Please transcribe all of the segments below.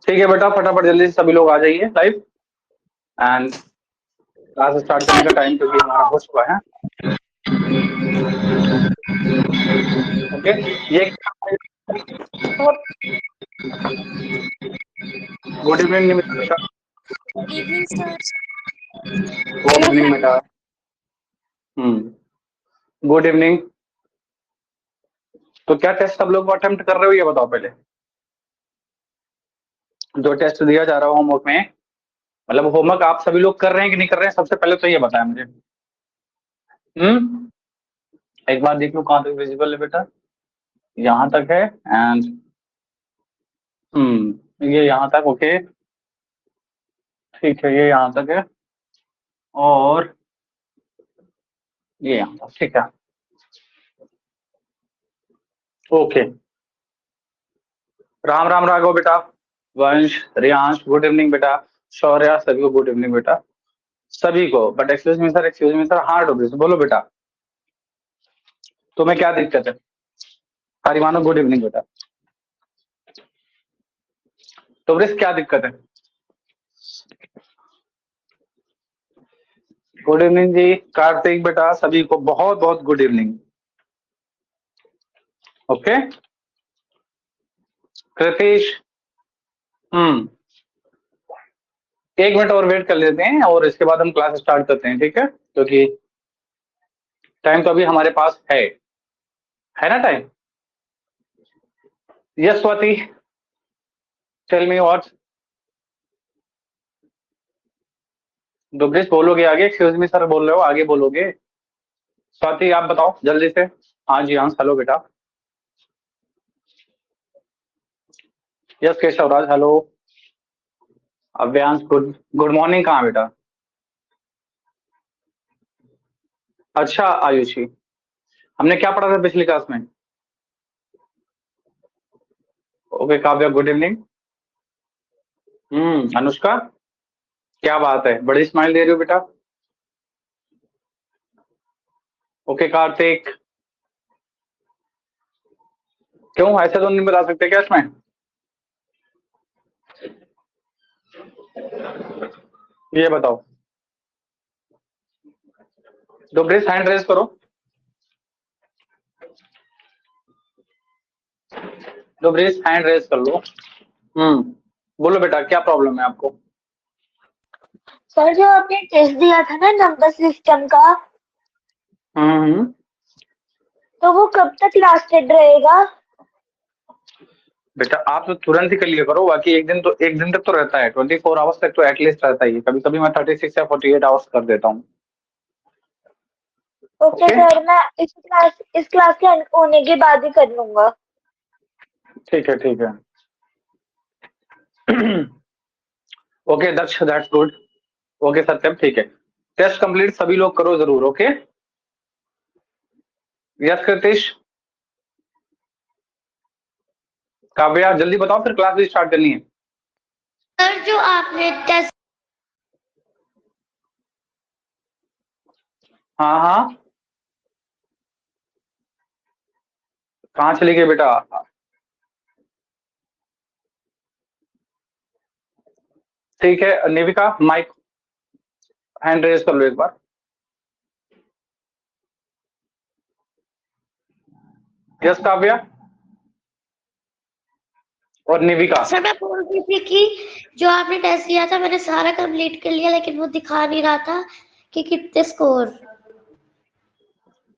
ठीक है बेटा, फटाफट जल्दी से सभी लोग आ जाइए लाइव एंड क्लास स्टार्ट करने का टाइम क्योंकि हमारा हो चुका है। ओके, ये good evening Nimisha. Evening sir. Good evening बेटा। Good evening. तो क्या टेस्ट सब लोग अटेम्प्ट कर रहे हो ये बताओ पहले। जो टेस्ट दिया जा रहा है होमवर्क में, मतलब होमवर्क आप सभी लोग कर रहे हैं कि नहीं कर रहे हैं, सबसे पहले तो ये बताया मुझे। एक बार देख लो कहाँ तक विजिबल है बेटा। यहाँ तक है एंड ये यहाँ तक। ओके ठीक है, ये यहाँ तक है और ये यहाँ तक। ठीक है ओके। राम राम राघव बेटा, वंश, रियांश, गुड इवनिंग बेटा, शौर्य, सभी को गुड इवनिंग बेटा, सभी को। बट एक्सक्यूज मी सर, हाँ डोबरिस बोलो बेटा, तुम्हें क्या दिक्कत है। हरिमानो गुड इवनिंग बेटा। डोबरिस क्या दिक्कत है। गुड इवनिंग जी। कार्तिक बेटा, सभी को बहुत बहुत good evening. Okay Kritish, 1 minute और वेट कर लेते हैं और इसके बाद हम क्लास स्टार्ट करते हैं, ठीक है, क्योंकि टाइम तो अभी हमारे पास है ना time. Yes Swati, tell me what. डुब्रिस बोलोगे आगे, एक्सक्यूज मी सर बोल रहे हो, आगे बोलोगे। स्वाति आप बताओ जल्दी से। हाँ जी हाँ, हेलो बेटा। Yes Keshavraj, hello. Avyansh good morning. कहाँ बेटा। अच्छा आयुषी, हमने क्या पढ़ा था पिछली क्लास में। Okay Kavya good evening. Anushka, क्या बात है, बड़ी स्माइल दे रही हो बेटा। ओके कार्तिक, क्यों ऐसे तो नहीं बता सकते क्या इसमें। ये बताओ। डुब्रिस हैंड रेज करो। डुब्रिस हैंड रेज कर लो। बोलो बेटा क्या प्रॉब्लम है आपको। सर जो आपने टेस्ट दिया था ना नंबर सिस्टम का, तो वो कब तक लास्टेड रहेगा। बेटा आप तो तुरंत ही कर लिया करो, बाकी एक दिन तक तो रहता है, 24 आवर्स तक तो एटलीस्ट रहता ही है। कभी कभी मैं 36 या 48 आवर्स कर देता हूँ। ओके सर, मैं इस क्लास के होने के बाद ही कर लूंगा। ठीक है okay Daksh, that's good. Okay Satyam, ठीक है। टेस्ट कंप्लीट सभी लोग करो जरूर। Okay yes Kritish. काव्या जल्दी बताओ, फिर क्लास भी स्टार्ट करनी है। सर जो आपने टेस्ट, हाँ कहाँ चली गई बेटा। ठीक है निविका, माइक हैंड रेज कर लो एक बार। यस काव्या और निविका। सर मैं बोल रही थी कि जो आपने टेस्ट दिया था मैंने सारा कंप्लीट कर लिया, लेकिन वो दिखा नहीं रहा था कि कितने स्कोर।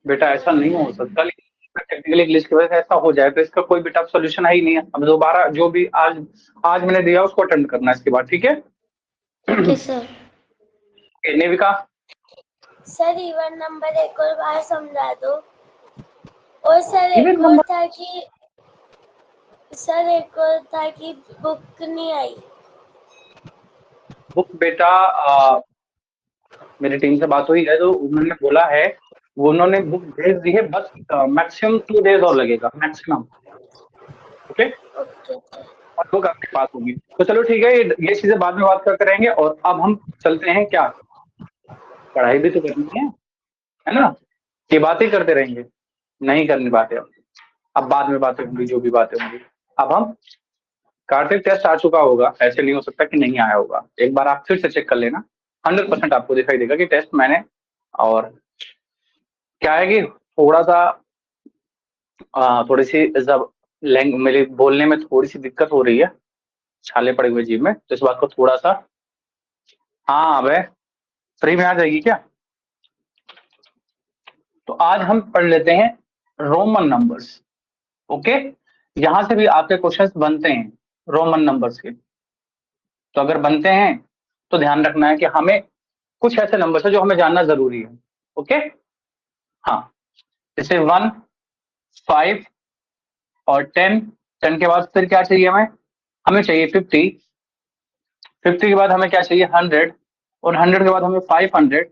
बेटा ऐसा नहीं हो सकता, लेकिन टेक्निकली ग्लिच की वजह से ऐसा हो जाए तो इसका कोई बेटा सोल्यूशन है ही नहीं है। अब दोबारा जो भी आज मैंने दिया उसको अटेम्प्ट करना है इसके बाद, ठीक है। Okay sir. Nivika sir even number एक और बार समझा दो। और सर इवन एक और नंबर, था कि बुक नहीं आई। बुक बेटा मेरी टीम से बात हुई है तो उन्होंने बोला है, वो उन्होंने बुक भेज दी है, बस मैक्सिमम 2 डेज और लगेगा मैक्सिमम। ओके ओके और बुक आपके पास होगी। तो चलो ठीक है, ये चीजें बाद में बात करते रहेंगे। और अब हम चलते हैं, क्या पढ़ाई भी तो करनी है ना। ये बातें करते रहेंगे, नहीं करनी बातें अब बाद में बातें होंगी जो भी बातें होंगी। अब हम कार्तिक टेस्ट आ चुका होगा, ऐसे नहीं हो सकता कि नहीं आया होगा। एक बार आप फिर से चेक कर लेना, 100% आपको दिखाई देगा कि टेस्ट मैंने। और क्या है कि थोड़ा सा थोड़ी सी जब मेरे बोलने में थोड़ी सी दिक्कत हो रही है, छाले पड़े हुए जीभ में, तो इस बात को थोड़ा सा। हाँ अबे, फ्री में आ जाएगी क्या? तो आज हम पढ़ लेते हैं रोमन नंबर्स। ओके, यहां से भी आपके क्वेश्चंस बनते हैं रोमन नंबर्स के। तो अगर बनते हैं तो ध्यान रखना है कि हमें कुछ ऐसे नंबर्स है जो हमें जानना जरूरी है। ओके, हाँ, जैसे 1, 5 और 10। 10 के बाद फिर क्या चाहिए हमें? हमें चाहिए 50। 50 के बाद हमें क्या चाहिए? 100। और 100 के बाद हमें 500।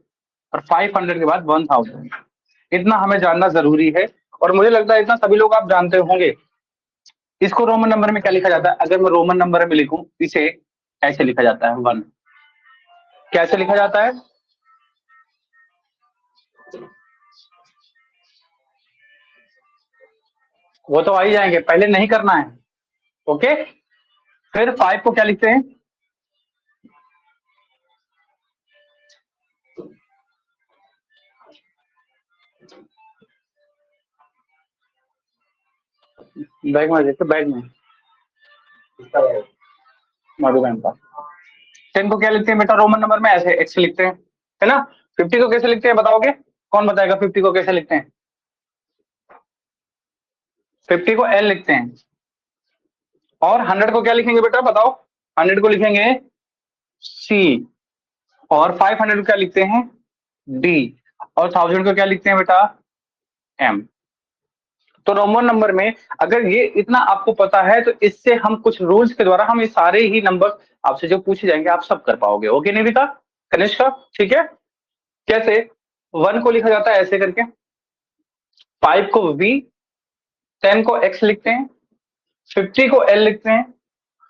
और 500 के बाद 1000। इतना हमें जानना जरूरी है। और मुझे लगता है इतना सभी लोग आप जानते होंगे। इसको रोमन नंबर में क्या लिखा जाता है? अगर मैं रोमन नंबर में लिखूं, इसे ऐसे लिखा जाता है 1। कैसे लिखा जाता है? वो तो आ ही जाएंगे, पहले नहीं करना है। ओके, फिर 5 को क्या लिखते हैं? बैग में देखते, बैग में मधुबन का। 10 को क्या लिखते हैं बेटा रोमन नंबर में? ऐसे एक्स लिखते हैं, है ना। 50 को कैसे लिखते हैं बताओगे? कौन बताएगा 50 को कैसे लिखते हैं? 50 को एल लिखते हैं। और 100 को क्या लिखेंगे बेटा बताओ? 100 को लिखेंगे सी। और 500 को क्या लिखते हैं? डी। और 1000 को क्या लिखते हैं बेटा? एम। तो रोमन नंबर में अगर ये इतना आपको पता है, तो इससे हम कुछ रूल्स के द्वारा हम ये सारे ही नंबर आपसे जो पूछे जाएंगे आप सब कर पाओगे। ओके निविका, कनिष्का, ठीक है। कैसे? 1 को लिखा जाता है ऐसे करके, 5 को वी, 10 को एक्स लिखते हैं, 50 को एल लिखते हैं,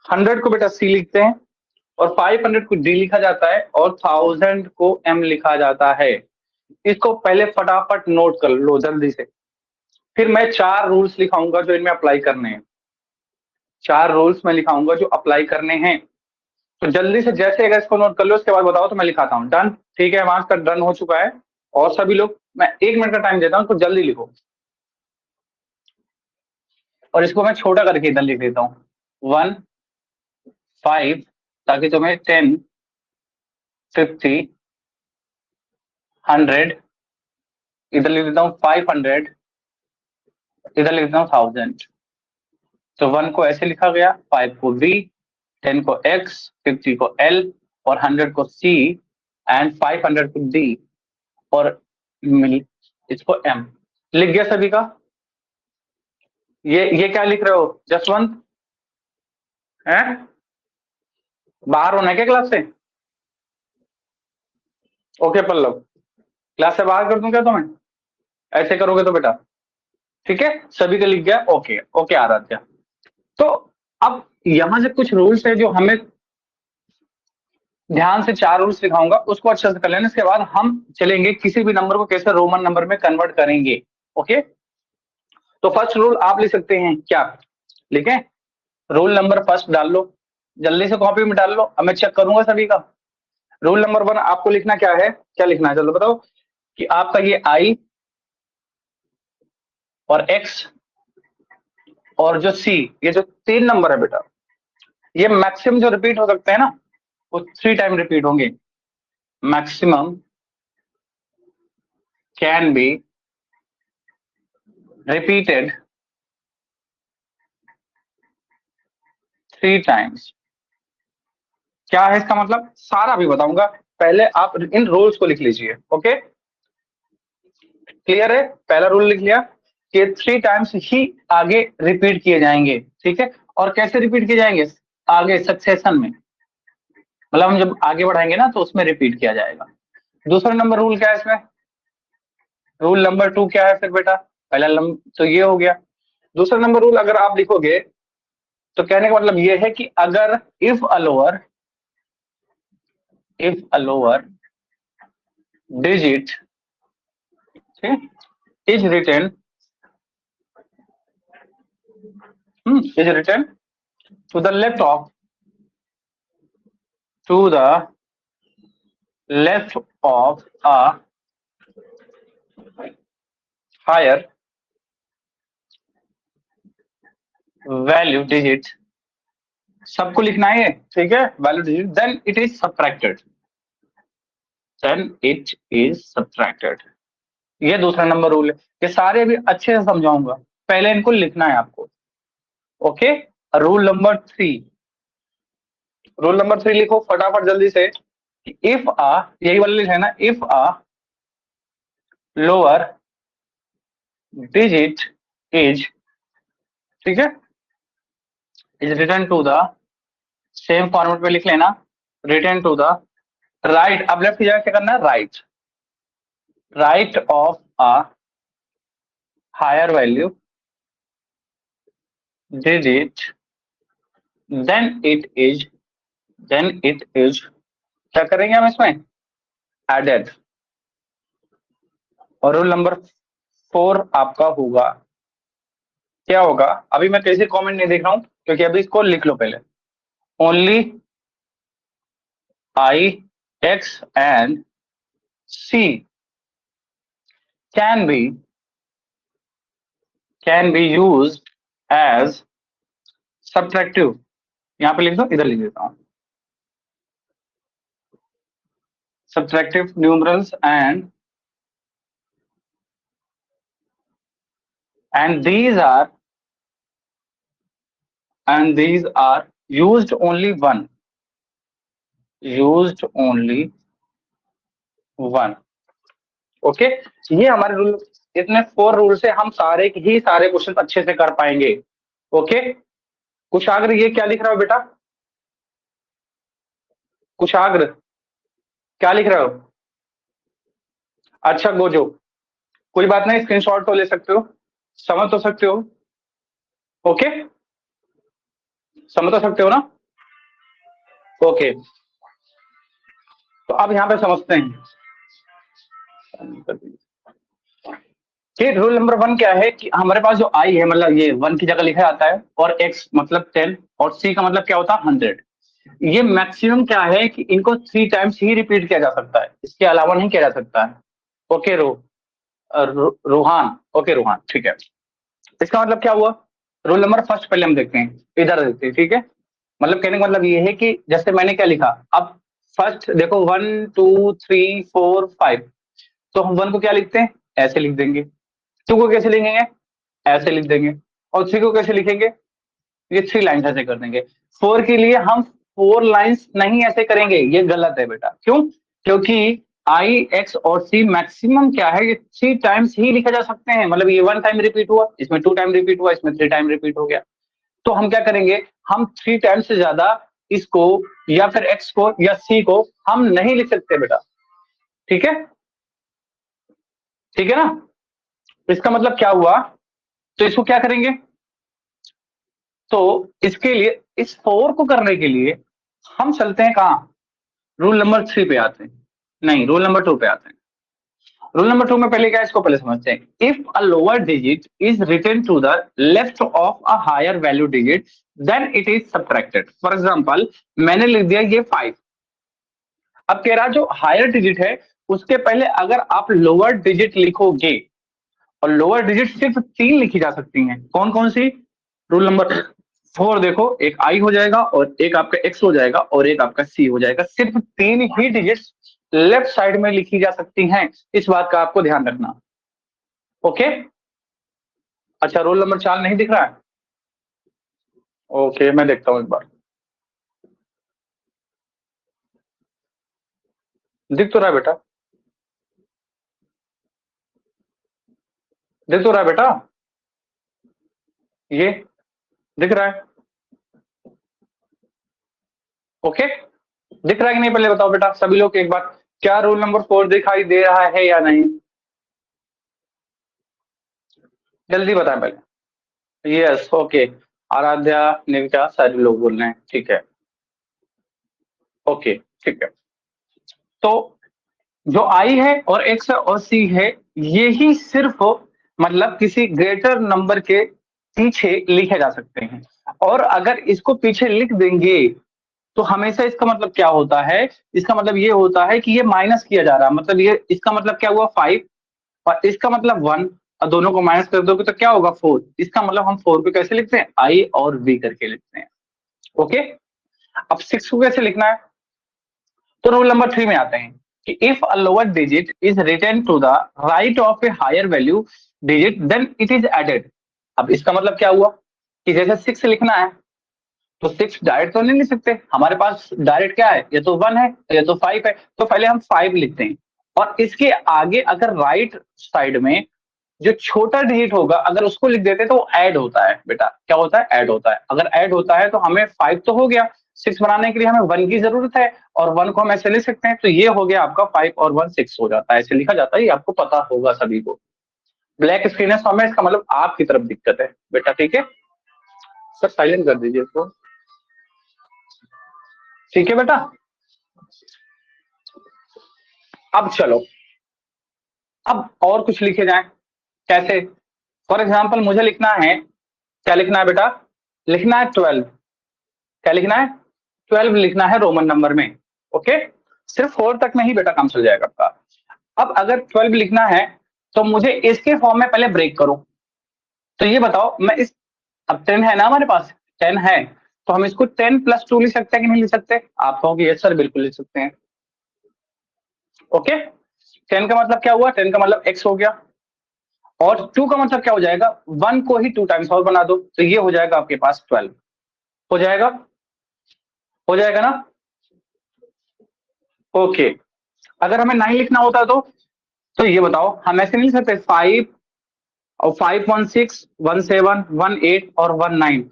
100 को बेटा सी लिखते हैं, और 500 को डी लिखा जाता है, और 1000 को एम लिखा जाता है। इसको पहले फटाफट नोट कर लो जल्दी से। फिर मैं 4 रूल्स लिखाऊंगा जो इनमें अप्लाई करने हैं। 4 रूल्स मैं लिखाऊंगा जो अप्लाई करने हैं। तो जल्दी से, जैसे अगर इसको नोट कर लो उसके बाद बताओ तो मैं लिखाता हूँ। डन, ठीक है, वहां का डन हो चुका है। और सभी लोग, मैं 1 मिनट का टाइम देता हूँ तो जल्दी लिखो। और इसको मैं छोटा करके इधर लिख देता हूँ, 1, 5, ताकि तुम्हें 10, 50, 100, इधर लिख देता हूँ 500, इधर लिख देता हूँ 1000। तो 1 को ऐसे लिखा गया, 5 को V, 10 को X, 50 को L, और 100 को C, एंड 500 को D, और इसको M। लिख गया सभी का? ये क्या लिख रहे हो जसवंत? है बाहर होना है क्या क्लास से? ओके पल्लव, क्लास से बाहर कर दूं क्या तुम्हें? ऐसे करोगे तो बेटा, ठीक है, सभी का लिख गया। Okay okay Aaradhya. तो अब यहां से कुछ रूल्स है जो हमें ध्यान से, 4 रूल्स लिखाऊंगा उसको अच्छे से कर लेना। इसके बाद हम चलेंगे किसी भी नंबर को कैसे रोमन नंबर में कन्वर्ट करेंगे। ओके, तो फर्स्ट रूल आप लिख सकते हैं, क्या लिखें? रूल नंबर फर्स्ट डाल लो, जल्दी से कॉपी में डाल लो, अब मैं चेक करूंगा सभी का। रूल नंबर 1 आपको लिखना क्या है? क्या लिखना है चलो बताओ? कि आपका ये आई और एक्स और जो सी, ये जो 3 नंबर है बेटा, ये मैक्सिमम जो रिपीट हो सकते हैं ना, वो 3 टाइम रिपीट होंगे। Maximum can be repeated 3 times. क्या है इसका मतलब? सारा भी बताऊंगा, पहले आप इन रूल्स को लिख लीजिए। ओके, क्लियर है? पहला रूल लिख लिया कि 3 टाइम्स ही आगे रिपीट किए जाएंगे, ठीक है। और कैसे रिपीट किए जाएंगे? आगे सक्सेशन में, मतलब हम जब आगे बढ़ाएंगे ना तो उसमें रिपीट किया जाएगा। दूसरा नंबर रूल क्या है इसमें? रूल नंबर 2 क्या है फिर बेटा? पहला तो ये हो गया। दूसरा नंबर रूल अगर आप लिखोगे तो कहने का मतलब ये है कि अगर if a lower digit is written to the left of a higher value digit, सबको लिखना है, ठीक है, value digit, then it is subtracted, ये दूसरा नंबर रूल है। ये सारे भी अच्छे से समझाऊंगा, पहले इनको लिखना है आपको। ओके, रूल नंबर थ्री लिखो फटाफट जल्दी से। इफ आ, यही वाला लिखा है ना, if a lower digit is, ठीक है, is return to the, same format में लिख लेना, रिटर्न टू द राइट। अब लेफ्ट की जगह क्या करना है, right of a higher value digit, then it is क्या करेंगे हम इसमें, एडेड। और रूल नंबर 4 आपका होगा, क्या होगा, अभी मैं कैसे कमेंट नहीं देख रहा हूं क्योंकि अभी इसको लिख लो पहले। Only I X and C can be used as subtractive. यहां पे लिख दो, इधर लिख देता हूं, subtractive numerals and these are used only one। Okay, ये हमारे रूल, इतने 4 रूल से हम सारे क्वेश्चन अच्छे से कर पाएंगे। ओके, कुशाग्र ये क्या लिख रहा हो बेटा, कुशाग्र क्या लिख रहे हो? अच्छा गोजो, कोई बात नहीं, स्क्रीनशॉट तो ले सकते हो, समझ तो सकते हो। ओके, समझ तो सकते हो ना? ओके, तो अब यहां पे समझते हैं कि रूल नंबर 1 क्या है कि हमारे पास जो आई है, मतलब ये 1 की जगह लिखा जाता है, और x मतलब 10 और c का मतलब क्या होता है 100। ये मैक्सिमम क्या है कि इनको 3 टाइम्स ही रिपीट किया जा सकता है, इसके अलावा नहीं किया जा सकता है। ओके रूहान, ओके रूहान, ठीक है। इसका मतलब क्या हुआ, रूल नंबर फर्स्ट पहले हम देखते हैं, इधर देखते हैं, ठीक है। मतलब कहने का मतलब ये है कि जैसे मैंने क्या लिखा, अब फर्स्ट देखो 1 2 3 4 5, तो हम 1 को क्या लिखते हैं, ऐसे लिख देंगे। 2 को कैसे लिखेंगे, ऐसे लिख देंगे। और 3 को कैसे लिखेंगे, ये 3 लाइन ऐसे कर देंगे। 4 के लिए हम 4 लाइंस नहीं ऐसे करेंगे, ये गलत है बेटा। क्यों? क्योंकि आई एक्स और सी मैक्सिमम क्या है, ये 3 टाइम्स ही लिखा जा सकते हैं। मतलब ये 1 टाइम रिपीट हुआ, इसमें 2 टाइम रिपीट हुआ, इसमें 3 टाइम रिपीट हो गया। तो हम क्या करेंगे, हम 3 टाइम्स से ज्यादा इसको या फिर एक्स को या सी को हम नहीं लिख सकते बेटा, ठीक है, ठीक है ना। इसका मतलब क्या हुआ, तो इसको क्या करेंगे, तो इसके लिए, इस 4 को करने के लिए हम चलते हैं कहां, रूल नंबर 3 पे आते हैं, नहीं रूल नंबर 2 पे आते हैं। रूल नंबर 2 में पहले क्या है, इसको पहले समझते हैं। If a lower digit is written to the left of a higher value digit, then it is subtracted. For example मैंने लिख दिया ये 5, अब कह रहा जो हायर डिजिट है उसके पहले अगर आप लोअर डिजिट लिखोगे, और लोअर डिजिट सिर्फ 3 लिखी जा सकती हैं, कौन कौन सी, रूल नंबर 4 देखो, एक आई हो जाएगा और एक आपका एक्स हो जाएगा और एक आपका सी हो जाएगा। सिर्फ 3 ही डिजिट्स लेफ्ट साइड में लिखी जा सकती हैं, इस बात का आपको ध्यान रखना। ओके, अच्छा रोल नंबर 4 नहीं दिख रहा है, ओके मैं देखता हूं एक बार, दिख तो रहा है बेटा, दिख तो रहा है बेटा, ये दिख रहा है, ओके दिख रहा है कि नहीं, पहले बताओ बेटा सभी लोग एक बार, क्या रूल नंबर 4 दिखाई दे रहा है या नहीं, जल्दी बताएं पहले। यस, ओके, आराध्या निविका सारे लोग बोल रहे हैं, ठीक है, ओके ठीक है। तो जो आई है और एक्स और सी है, ये ही सिर्फ मतलब किसी ग्रेटर नंबर के पीछे लिखे जा सकते हैं। और अगर इसको पीछे लिख देंगे तो हमेशा इसका मतलब क्या होता है, इसका मतलब ये होता है कि ये माइनस किया जा रहा है, मतलब ये इसका मतलब क्या हुआ 5 और इसका मतलब 1, और दोनों को माइनस कर दोगे तो क्या होगा 4। इसका मतलब हम 4 को कैसे लिखते हैं, आई और वी करके लिखते हैं। ओके, अब 6 को कैसे लिखना है, तो रूल नंबर 3 में आते हैं कि if a lower digit is return to the right of a higher value digit then it is added. अब इसका मतलब क्या हुआ कि जैसे 6 लिखना है तो 6 डायरेक्ट तो नहीं लिख सकते, हमारे पास डायरेक्ट क्या है, ये तो 1 है ये तो 5 है, तो पहले हम 5 लिखते हैं और इसके आगे अगर राइट साइड में जो छोटा डिजिट होगा अगर उसको लिख देते तो वो ऐड होता है बेटा, क्या होता है, ऐड होता है। अगर ऐड होता है तो हमें 5 तो हो गया, 6 बनाने के लिए हमें 1 की जरूरत है और 1 को हम ऐसे लिख सकते हैं, तो ये हो गया आपका 5 और 1 6 हो जाता है, ऐसे लिखा जाता है, ये आपको पता होगा सभी को। ब्लैक स्क्रीन है सामने, इसका मतलब आपकी तरफ दिक्कत है बेटा, ठीक है सर, साइलेंट कर दीजिए इसको, ठीक है बेटा। अब चलो, अब और कुछ लिखे जाए, कैसे, फॉर एग्जाम्पल मुझे लिखना है, क्या लिखना है बेटा, लिखना है 12, क्या लिखना है 12 लिखना है रोमन नंबर में। ओके, सिर्फ 4 तक में ही बेटा काम चल जाएगा आपका। अब अगर 12 लिखना है तो मुझे इसके फॉर्म में पहले ब्रेक करो, तो ये बताओ मैं इस, अब 10 है ना हमारे पास, 10 है तो हम इसको 10 प्लस 2 लिख सकते हैं कि नहीं लिख सकते, आप कहोगे यस सर बिल्कुल लिख सकते हैं। ओके, 10 का मतलब क्या हुआ, 10 का मतलब x हो गया और 2 का मतलब क्या हो जाएगा, 1 को ही 2 टाइम्स और बना दो तो ये हो जाएगा आपके पास 12, हो जाएगा, हो जाएगा ना। ओके, अगर हमें 9 लिखना होता तो ये बताओ हम ऐसे नहीं लिख सकते 5 और 516 17 18 और 19,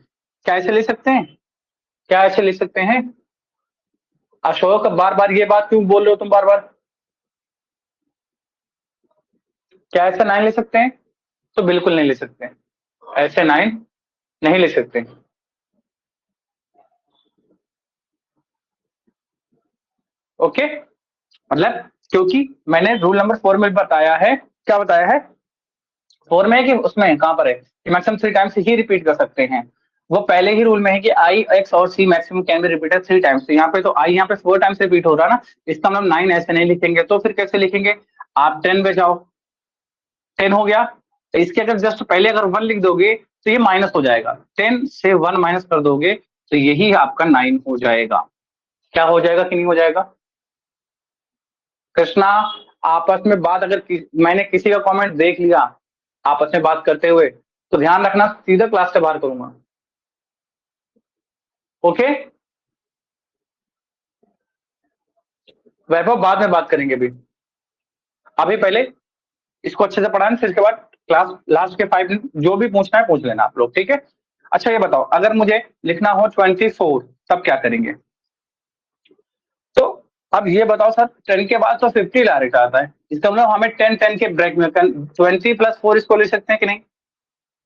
क्या ऐसे लिख सकते हैं, क्या ऐसे लिख सकते हैं। अशोक बार बार ये बात क्यों बोल रहे हो तुम बार बार, क्या ऐसे 9 लिख सकते हैं, तो बिल्कुल नहीं लिख सकते, ऐसे 9 नहीं लिख सकते। ओके, मतलब क्योंकि मैंने रूल नंबर 4 में बताया है, क्या बताया है 4 में है कि उसमें कहां पर है कि मैक्सिमम 3 टाइम्स ही रिपीट कर सकते हैं, वो पहले ही रूल में है कि आई एक्स और C maximum can be repeated 3 times, तो यहाँ पे तो आई यहाँ पे 4 टाइम्स रिपीट हो रहा ना, इसका मतलब 9 ऐसे नहीं लिखेंगे, तो फिर कैसे लिखेंगे, आप 10 पे जाओ, 10 हो गया, तो इसके अगर जस्ट पहले अगर 1 लिख दोगे तो ये माइनस हो जाएगा, 10 से 1 माइनस कर दोगे तो यही आपका 9 हो जाएगा, क्या हो जाएगा कि नहीं हो जाएगा। कृष्णा, आपस में बात अगर मैंने किसी का कमेंट देख लिया आपस में बात करते हुए तो ध्यान रखना सीधा क्लास से बाहर करूंगा। ओके, वैभव बाद में बात करेंगे, अभी पहले इसको अच्छे से पढ़ाएं, फिर इसके बाद क्लास लास्ट के 5 मिनट जो भी पूछना है पूछ लेना आप लोग, ठीक है। अच्छा ये बताओ अगर मुझे लिखना हो 24 तब क्या करेंगे, तो अब ये बताओ सर 10 के बाद तो 50 डायरेक्ट आता है, इसका मतलब हमें 10 के ब्रेक में 20 प्लस 4 इसको ले सकते हैं कि नहीं,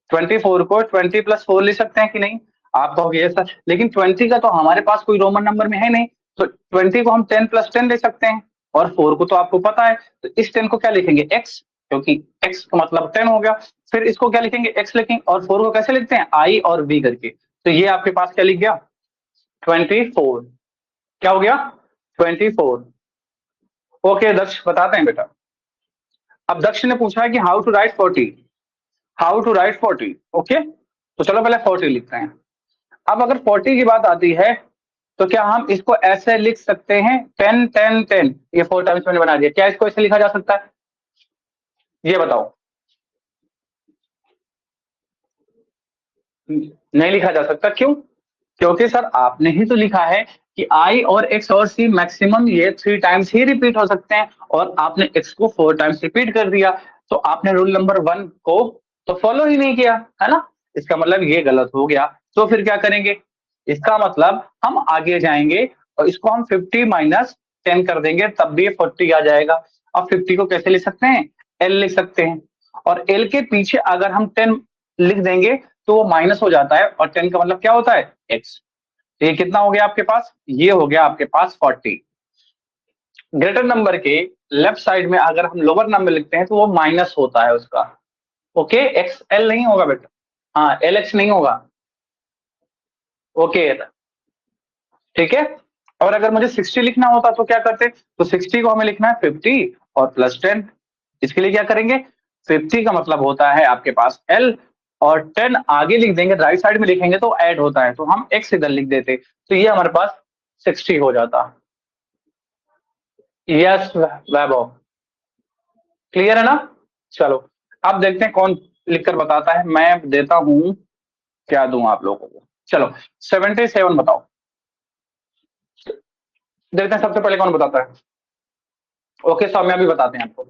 24 को 20 प्लस 4 ले सकते हैं कि नहीं, आप कहोगे सर लेकिन 20 का तो हमारे पास कोई रोमन नंबर में है नहीं, तो 20 को हम 10 प्लस 10 ले सकते हैं और 4 को तो आपको पता है, तो इस 10 को क्या लिखेंगे x, क्योंकि x का मतलब 10 हो गया, फिर इसको क्या लिखेंगे x लिखेंगे और 4 को कैसे लिखते हैं i और v करके, तो ये आपके पास क्या लिख गया 24, क्या हो गया 24। ओके दक्ष बताते हैं बेटा, अब दक्ष ने पूछा है कि how to write 40, how to write 40, okay तो चलो पहले 40 लिखते हैं। अब अगर 40 की बात आती है तो क्या हम इसको ऐसे लिख सकते हैं 10 10 10, ये 4 टाइम्स मैंने बना दिया, क्या इसको ऐसे लिखा जा सकता है, ये बताओ, नहीं लिखा जा सकता, क्यों, क्योंकि सर आपने ही तो लिखा है कि आई और एक्स और सी मैक्सिमम ये 3 टाइम्स ही रिपीट हो सकते हैं और आपने एक्स को 4 टाइम्स रिपीट कर दिया, तो आपने रूल नंबर 1 को तो फॉलो ही नहीं किया है ना, इसका मतलब ये गलत हो गया, तो फिर क्या करेंगे, इसका मतलब हम आगे जाएंगे और इसको हम 50 माइनस 10 कर देंगे तब भी 40 आ जाएगा। अब 50 को कैसे लिख सकते हैं, एल लिख सकते हैं और एल के पीछे अगर हम 10 लिख देंगे तो वो माइनस हो जाता है और 10 का मतलब क्या होता है एक्स, तो ये कितना हो गया आपके पास, ये हो गया आपके पास 40। ग्रेटर नंबर के लेफ्ट साइड में अगर हम लोअर नंबर लिखते हैं तो वो माइनस होता है उसका, ओके एक्स एल नहीं होगा बेटा, हाँ एल एक्स नहीं होगा, ओके, ठीक है। और अगर मुझे 60 लिखना होता तो क्या करते, तो 60 को हमें लिखना है 50 और प्लस 10। इसके लिए क्या करेंगे, 50 का मतलब होता है आपके पास L, और 10 आगे लिख देंगे, राइट साइड में लिखेंगे तो ऐड होता है, तो हम X इधर लिख देते, तो ये हमारे पास 60 हो जाता। यस वैभव, क्लियर है ना। चलो अब देखते हैं कौन लिखकर बताता है, मैं देता हूं, क्या दूं आप लोगों को। चलो 77 बताओ, देखते हैं सबसे पहले कौन बताता है। ओके सौम्या भी बताते हैं आपको,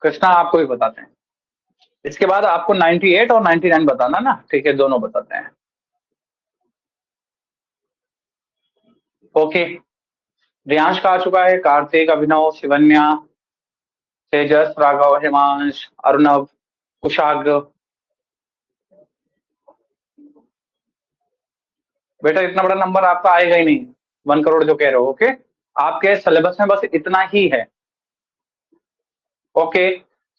कृष्णा आपको भी बताते हैं, इसके बाद आपको 98 और 99 बताना ना, ठीक है, दोनों बताते हैं। ओके, रियांश का आ चुका है, कार्तिक, अभिनव, शिवन्या, तेजस, राघव, हिमांश, अर्णव, कुशाग्र। बेटा इतना बड़ा नंबर आपका आएगा ही नहीं, 1 करोड़ जो कह रहे हो। ओके, आपके सिलेबस में बस इतना ही है। ओके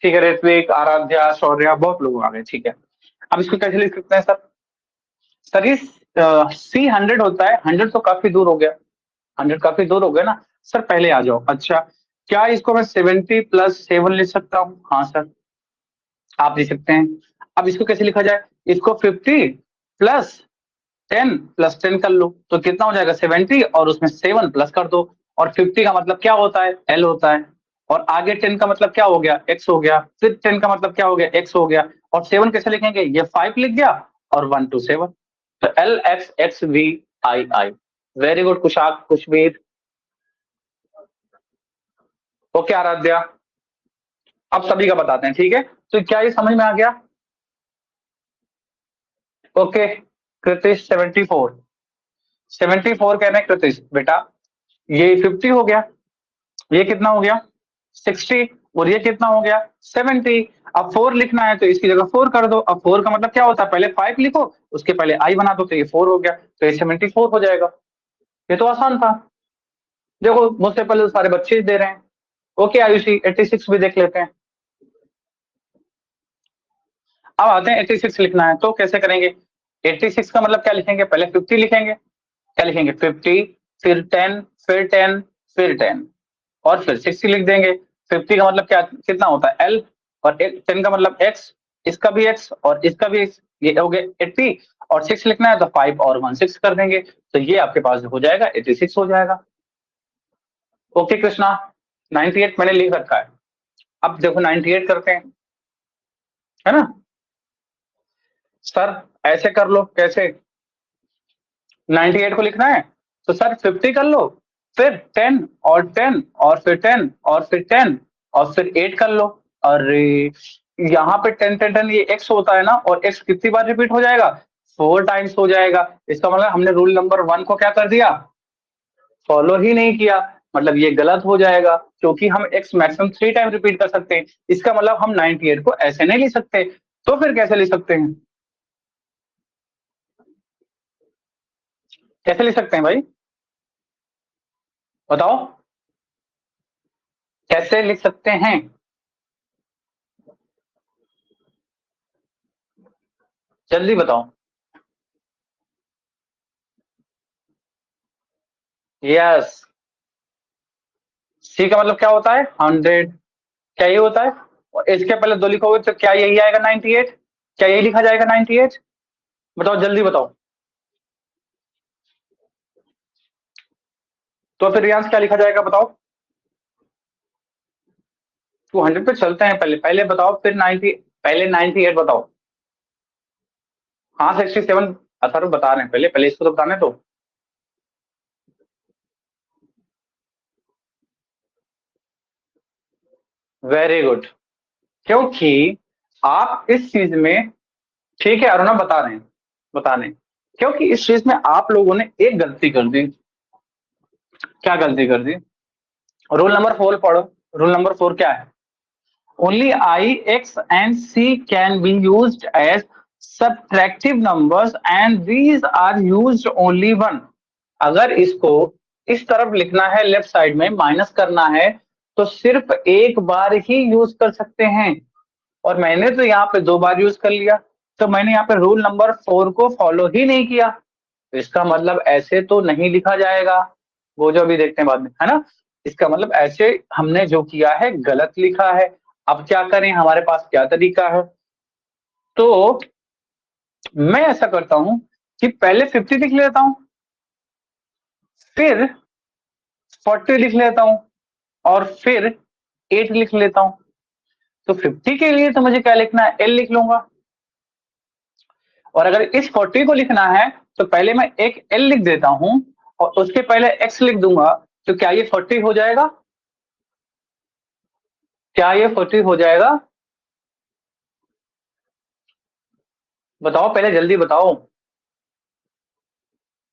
ठीक है, ऋत्विक, आराध्या, शौर्या, बहुत लोग आ गए, ठीक है। अब इसको कैसे लिख सकते हैं सर, सर ये C100 होता है, 100 तो काफी दूर हो गया, 100 काफी दूर हो गया ना सर, पहले आ जाओ। अच्छा, क्या इसको मैं 70 प्लस 7 लिख सकता हूँ, हाँ सर आप लिख सकते हैं। अब इसको कैसे लिखा जाए, इसको 50 प्लस 10 प्लस 10 कर लो, तो कितना हो जाएगा 70, और उसमें 7 प्लस कर दो, और 50 का मतलब क्या होता है, L होता है, और आगे 10 का मतलब क्या हो गया, X हो गया, फिर 10 का मतलब क्या हो गया, X हो गया, और 7 कैसे लिखेंगे, ये 5 लिख गया, और 1 to 7, तो LXXVII। Very good Kushak, Kushveer. Okay Aradhya, अब सभी का बताते हैं, ठीक है, तो क्या ये समझ में आ गया। ओके कृतिश 74 कह रहे हैं कृतिश बेटा, ये 50 हो गया, ये कितना हो गया 60, और ये कितना हो गया 70। अब 4 लिखना है तो इसकी जगह 4 कर दो, अब 4 का मतलब क्या होता है, पहले 5 लिखो, उसके पहले I बना दो, तो ये 4 हो गया, तो ये 74 हो जाएगा। ये तो आसान था, देखो मुझसे पहले तो सारे बच्चे ही दे रहे हैं। ओके आयुषी 86 भी देख लेते हैं। अब आते हैं 86 लिखना है तो कैसे करेंगे, 86 का मतलब क्या लिखेंगे, पहले 50 लिखेंगे, क्या लिखेंगे 50, फिर 10, फिर 10, फिर 10, और फिर 60 लिख देंगे। 50 का मतलब क्या कितना होता है L, और 10 का मतलब X, इसका भी X और इसका भी X, ये हो गए 80, और 6 लिखना है तो 5 और 1 6 कर देंगे, तो ये आपके पास हो जाएगा 86 हो जाएगा। ओके कृष्णा, 98 मैंने लिख रखा है, अब देखो 98 करते हैं, है ना सर, ऐसे कर लो, कैसे 98 को लिखना है, तो सर 50 कर लो, फिर 10 और 10 और फिर 10 और फिर 10 और फिर 8 कर लो। अरे यहाँ पे 10 10 10 ये x होता है ना, और x कितनी बार रिपीट हो जाएगा, 4 टाइम्स हो जाएगा, इसका मतलब हमने रूल नंबर 1 को क्या कर दिया, फॉलो ही नहीं किया, मतलब ये गलत हो जाएगा, क्योंकि हम x मैक्सिमम 3 टाइम रिपीट कर सकते हैं, इसका मतलब हम 98 को ऐसे नहीं लिख सकते, तो फिर कैसे लिख सकते हैं, कैसे लिख सकते हैं भाई बताओ, कैसे लिख सकते हैं, जल्दी बताओ। यस, सी का मतलब क्या होता है 100, क्या ये होता है, और इसके पहले 2 लिखोगे तो क्या यही आएगा 98, क्या यही लिखा जाएगा 98, बताओ जल्दी बताओ। तो फिर रियांश क्या लिखा जाएगा बताओ, 200 पे चलते हैं, पहले पहले बताओ, फिर 90, पहले 98 बताओ। हाँ 67 अथर्व बता रहे हैं, पहले पहले इसको तो बताने दो। वेरी गुड, क्योंकि आप इस चीज में, ठीक है अरुणा बता रहे हैं, बता रहे हैं, क्योंकि इस चीज में आप लोगों ने एक गलती कर दी, क्या गलती कर दी, रूल नंबर 4 पढ़ो, रूल नंबर 4 क्या है, only I, X and C can be used as subtractive numbers and these are used only one। अगर इसको इस तरफ लिखना है, लेफ्ट साइड में माइनस करना है, तो सिर्फ एक बार ही यूज कर सकते हैं, और मैंने तो यहाँ पे 2 बार यूज कर लिया, तो मैंने यहाँ पे रूल नंबर 4 को फॉलो ही नहीं किया, इसका मतलब ऐसे तो नहीं लिखा जाएगा, वो जो अभी देखते हैं बाद में, है ना। इसका मतलब ऐसे हमने जो किया है गलत लिखा है। अब क्या करें, हमारे पास क्या तरीका है। तो मैं ऐसा करता हूं कि पहले 50 लिख लेता हूं, फिर 40 लिख लेता हूं, और फिर 8 लिख लेता हूं। तो 50 के लिए तो मुझे क्या लिखना है, एल लिख लूंगा। और अगर इस 40 को लिखना है तो पहले मैं एक एल लिख देता हूं और उसके पहले एक्स लिख दूंगा। तो क्या ये 40 हो जाएगा, क्या ये 40 हो जाएगा, बताओ पहले जल्दी बताओ।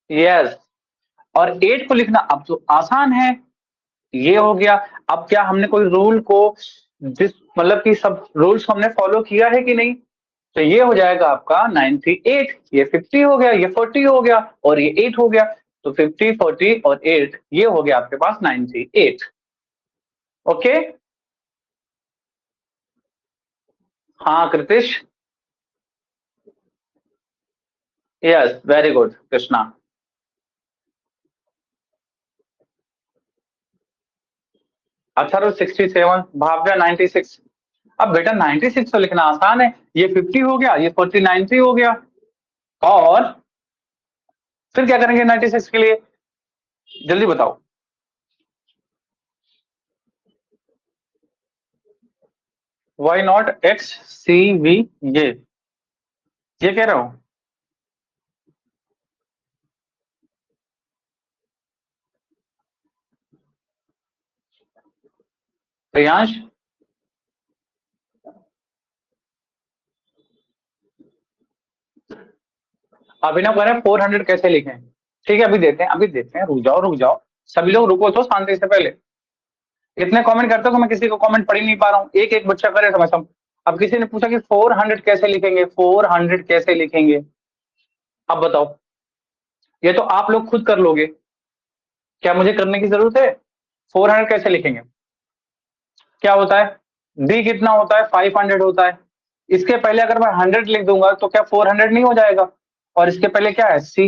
यस। और 8 को लिखना अब तो आसान है, ये हो गया। अब क्या हमने कोई रूल को जिस मतलब कि सब रूल्स हमने फॉलो किया है कि नहीं। तो ये हो जाएगा आपका 98, ये 50 हो गया, ये 40 हो गया, और ये 8 हो गया। तो 50, 40 और 8 ये हो गया आपके पास 98। ओके। हाँ Kritish. Yes very good Krishna. Atharva 67, Bhavya 96। अब बेटा 96 तो लिखना आसान है, ये 50 हो गया, ये 40 90 हो गया। और फिर क्या करेंगे 96 के लिए, जल्दी बताओ। Why not X C V, ये कह रहा हूं। प्रियांश, अभिनव कह रहे हैं 400 कैसे लिखें। ठीक है अभी देते हैं, अभी देखते हैं, रुक जाओ रुक जाओ, सभी लोग रुको तो शांति से। पहले इतने कमेंट करते हो कि मैं किसी को कमेंट पढ़ ही नहीं पा रहा हूँ, एक एक बच्चा करे तो मैं सब। अब किसी ने पूछा कि 400 कैसे लिखेंगे, 400 कैसे लिखेंगे। अब बताओ, ये तो आप लोग खुद कर लोगे, क्या मुझे करने की जरूरत है। 400 कैसे लिखेंगे, क्या होता है, डी कितना होता है, 500 होता है। इसके पहले अगर मैं 100 लिख दूंगा तो क्या 400 नहीं हो जाएगा। और इसके पहले क्या है, सी,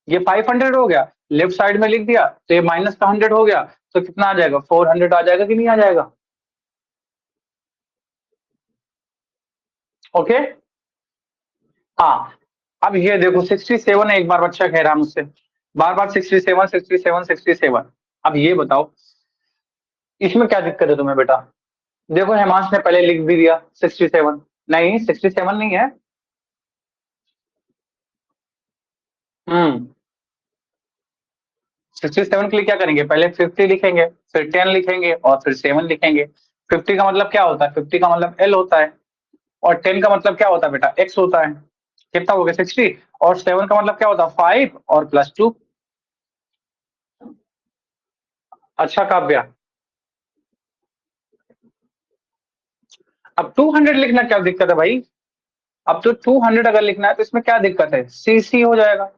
ये 500 हो गया, लेफ्ट साइड में लिख दिया तो ये माइनस का 100 हो गया। तो कितना आ जाएगा, 400 आ जाएगा कि नहीं आ जाएगा। ओके। हाँ। अब ये देखो 67 है, एक बार बच्चा कह रहा है मुझसे बार बार 67 67 67। अब ये बताओ इसमें क्या दिक्कत है तुम्हें बेटा। देखो हेमांश ने पहले लिख भी दिया 67, नहीं 67 नहीं है। 67 के लिए क्या करेंगे, पहले 50 लिखेंगे, फिर 10 लिखेंगे और फिर 7 लिखेंगे। 50 का मतलब क्या होता है, 50 का मतलब एल होता है। और 10 का मतलब क्या होता है बेटा, एक्स होता है। कितना हो गया 60। और 7 का मतलब क्या होता है, 5 और +2। अच्छा काव्या, अब 200 लिखना क्या दिक्कत है भाई। अब तो 200 अगर लिखना है तो इसमें क्या दिक्कत है, सी सी हो जाएगा।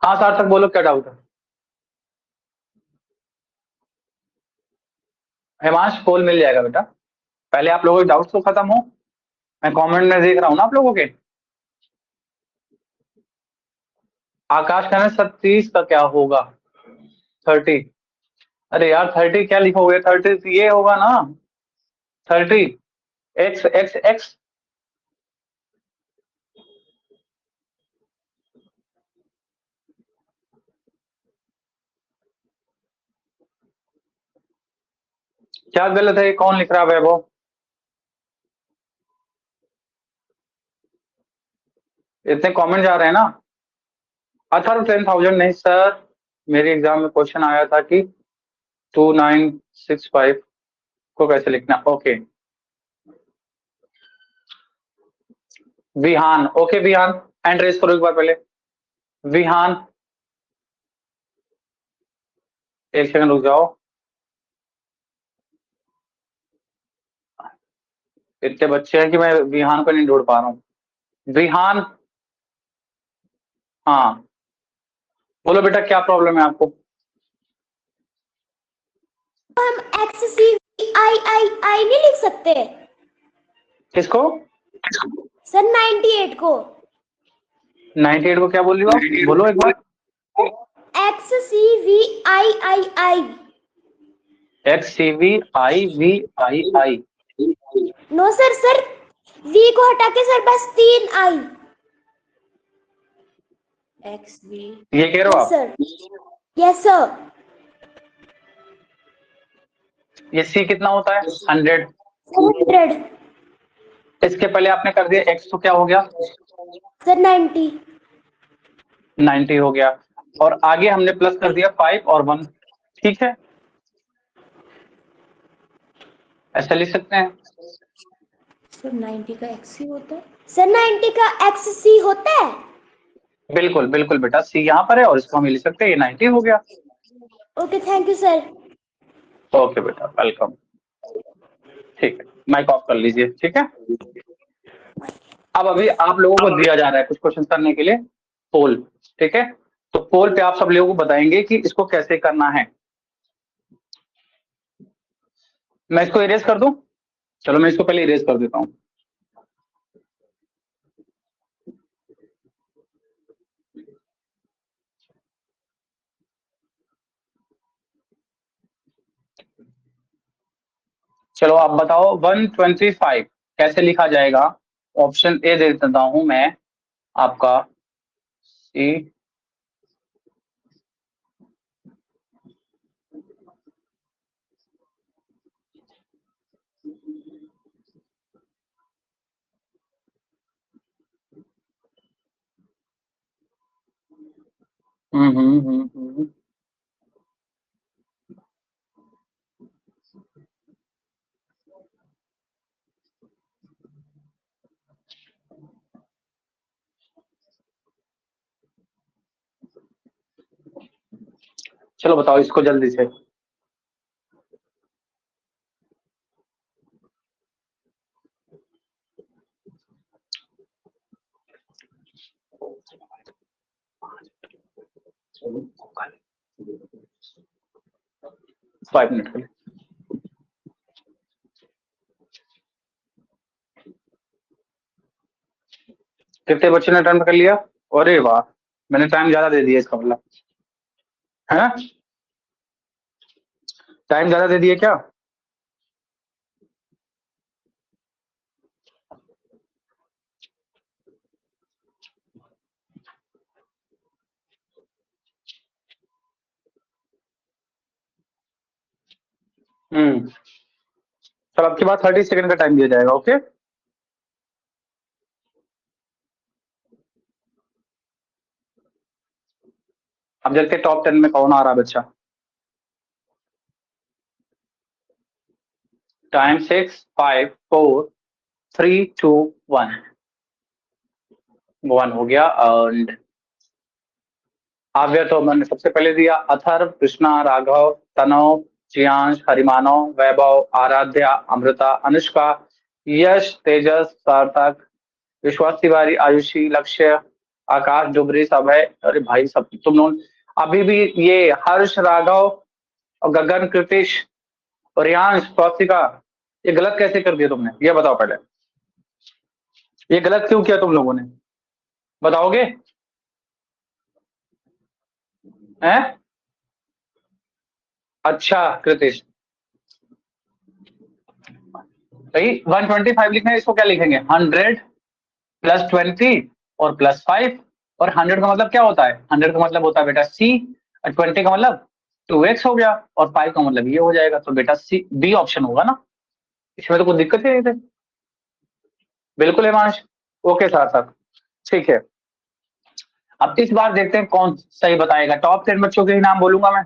हाँ सार्थक बोलो क्या डाउट है। हिमांश पोल मिल जाएगा बेटा, पहले आप लोगों के डाउट्स तो खत्म हो। मैं कमेंट में देख रहा हूँ ना आप लोगों के। आकाश कहना 37 का क्या होगा, 30। अरे यार 30 क्या लिखोगे, 30 तो ये होगा ना, 30 एक्स एक्स एक्स। क्या गलत है, कौन लिख रहा है वैभव। इतने कमेंट जा रहे हैं ना। अथर्व 10,000 नहीं सर, मेरे एग्जाम में क्वेश्चन आया था कि 2965 को कैसे लिखना। Okay Vihaan, okay Vihaan, hand raise करो एक बार पहले। विहान, एक सेकंड रुक जाओ, इतने बच्चे हैं कि मैं विहान को नहीं ढूंढ पा रहा हूँ। विहान, हाँ बोलो बेटा क्या प्रॉब्लम है आपको। हम एक्स सी आई आई आई नहीं लिख सकते किसको, सर 98 को। 98 को क्या बोल रही हो आप, बोलो एक बार। XCVIII। XCVIVII। No sir, sir V को हटा के सर बस 3 I। XV। ये कह रहे हो यस आप? Sir, yes sir. ये C कितना होता है? 100। 100। इसके पहले आपने कर दिया X, तो क्या हो गया? सर 90। 90 हो गया। और आगे हमने प्लस कर दिया 5 और 1। ठीक है, ऐसा लिख सकते हैं। सर 90 का XC होता है? सर 90 का XC होता है? बिल्कुल बिल्कुल बेटा, C यहाँ पर है और इसको हम लिख सकते हैं, ये 90 हो गया। Okay, thank you sir. Okay बेटा, वेलकम। ठीक है, माइक ऑफ कर लीजिए। ठीक है, अब अभी आप लोगों को दिया जा रहा है कुछ क्वेश्चन करने के लिए, पोल। ठीक है, तो पोल पे आप सब लोगों को बताएंगे कि इसको कैसे करना है। मैं इसको इरेज कर दूं? चलो मैं इसको पहले इरेज कर देता हूं। चलो आप बताओ 125 कैसे लिखा जाएगा। ऑप्शन ए दे देता हूं मैं आपका, सी। हम्म। चलो बताओ इसको जल्दी से। फाइव मिनट के लिए। कितने बच्चे ने अटेंड कर लिया? अरे वाह, मैंने टाइम ज्यादा दे दिया इसका मतलब है। टाइम ज्यादा दे दिया क्या? चलो आपके बाद 30 सेकंड का टाइम दिया जाएगा। ओके, अब देखते हैं टॉप 10 में कौन आ रहा है बच्चा। टाइम 6 5 4 3 2 1। 1 हो गया। एंड आव्य तो मैंने सबसे पहले दिया। अथर्व, कृष्णा, राघव, तनव, जियांश, हरिमानव, वैभव, आराध्या, अमृता, अनुष्का, यश, तेजस, सार्थक, विश्वास तिवारी, आयुषी, लक्ष्य, आकाश, डुबरी, अभय। अरे भाई सब तुम लोग अभी भी ये हर्ष, राघव और गगन, कृतिश, रियांश, कौशिका, ये गलत कैसे कर दिया तुमने, ये बताओ पहले। ये गलत क्यों किया तुम लोगों ने, बताओगे? हैं? अच्छा कृतिश, सही। 125 लिखना है, इसको क्या लिखेंगे? 100 प्लस 20 और प्लस 5। और 100 का मतलब क्या होता है? 100 का मतलब होता है बेटा C, और 20 का मतलब 2x हो गया, और 5 का मतलब ये हो जाएगा। तो बेटा सी, बी ऑप्शन होगा ना, इसमें तो कोई दिक्कत ही नहीं थी। बिल्कुल हिमांश, ओके साथ साथ। ठीक है, अब इस बार देखते हैं कौन सही बताएगा। टॉप 10 बच्चों के ही नाम बोलूंगा मैं,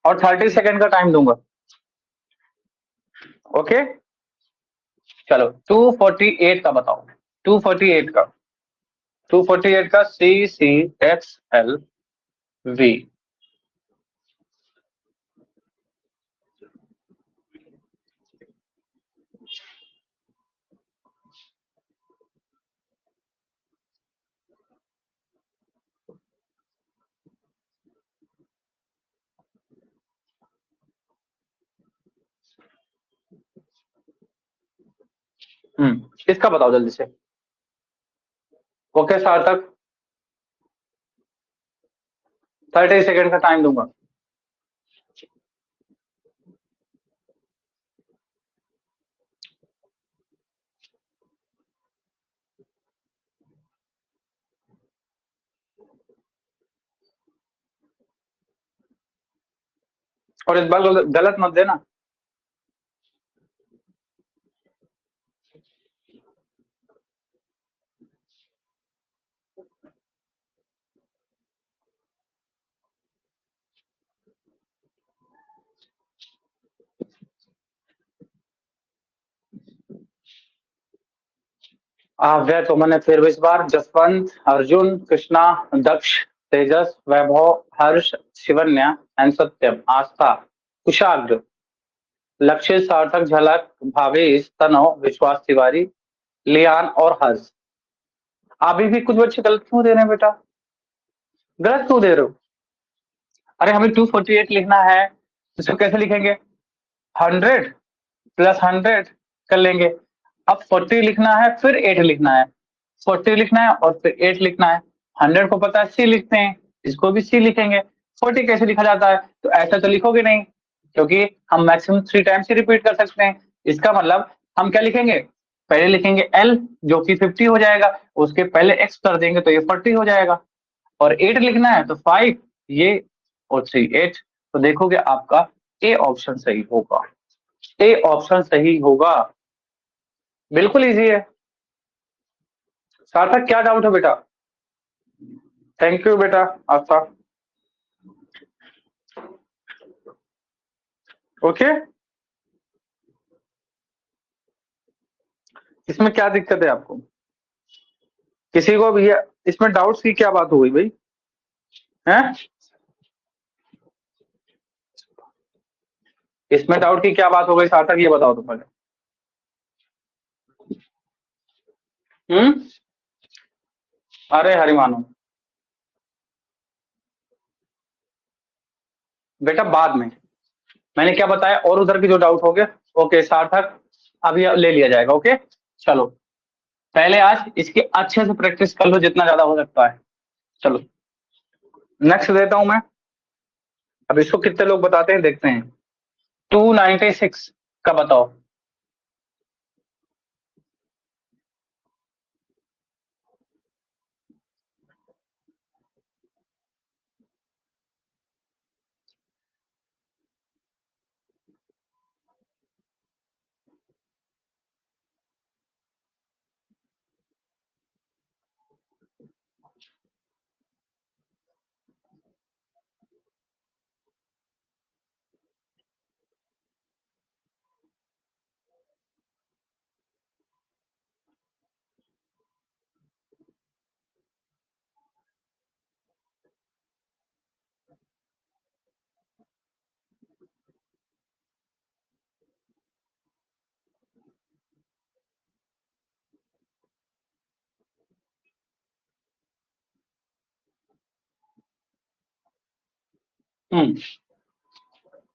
और 30 सेकंड का टाइम दूंगा। ओके, चलो 248 का बताओ। 248 का, 248 का CCXLV। इसका बताओ जल्दी से। ओके सार्थक, 30 सेकेंड का टाइम दूंगा। और इस बार गलत मत देना। आव्या तो मैंने फिर इस बार जसवंत, अर्जुन, कृष्णा, दक्ष, तेजस, वैभव, हर्ष, शिवन्या एंड सत्यम, आस्था, कुशाग्र, लक्ष्य, सार्थक, झलक, भावेश, तनव, विश्वास तिवारी, लियान और हर्ष। अभी भी कुछ बच्चे गलत क्यों दे रहे हैं बेटा? गलत क्यों दे रहे हो? अरे हमें 248 लिखना है, इसको कैसे लिखेंगे? 100 प्लस 100 कर लेंगे। अब 40 लिखना है, फिर 8 लिखना है, 40 लिखना है और फिर 8 लिखना है। 100 को पता है सी लिखते हैं, इसको भी सी लिखेंगे। 40 कैसे लिखा जाता है? तो ऐसा तो लिखोगे नहीं, क्योंकि हम मैक्सिमम 3 टाइम्स ही रिपीट कर सकते हैं। इसका मतलब हम क्या लिखेंगे? पहले लिखेंगे L जो कि 50 हो जाएगा, उसके पहले X कर देंगे तो ये 40 हो जाएगा। और 8 लिखना है तो 5 ये और 3 8। तो देखोगे आपका ए ऑप्शन सही होगा, ए ऑप्शन सही होगा। बिल्कुल इजी है। सार्थक क्या डाउट है बेटा? थैंक यू बेटा आस्था। ओके, इसमें क्या दिक्कत है आपको? किसी को भी इसमें डाउट्स की क्या बात हो गई भाई? हैं? इसमें डाउट की क्या बात हो गई सार्थक, ये बताओ तुम पहले। अरे हरि मानो बेटा, बाद में मैंने क्या बताया, और उधर की जो डाउट हो गया। ओके सार्थक, अभी ले लिया जाएगा। ओके चलो, पहले आज इसकी अच्छे से प्रैक्टिस कर लो जितना ज्यादा हो सकता है। चलो नेक्स्ट देता हूं मैं। अब इसको कितने लोग बताते हैं देखते हैं। 296 का बताओ।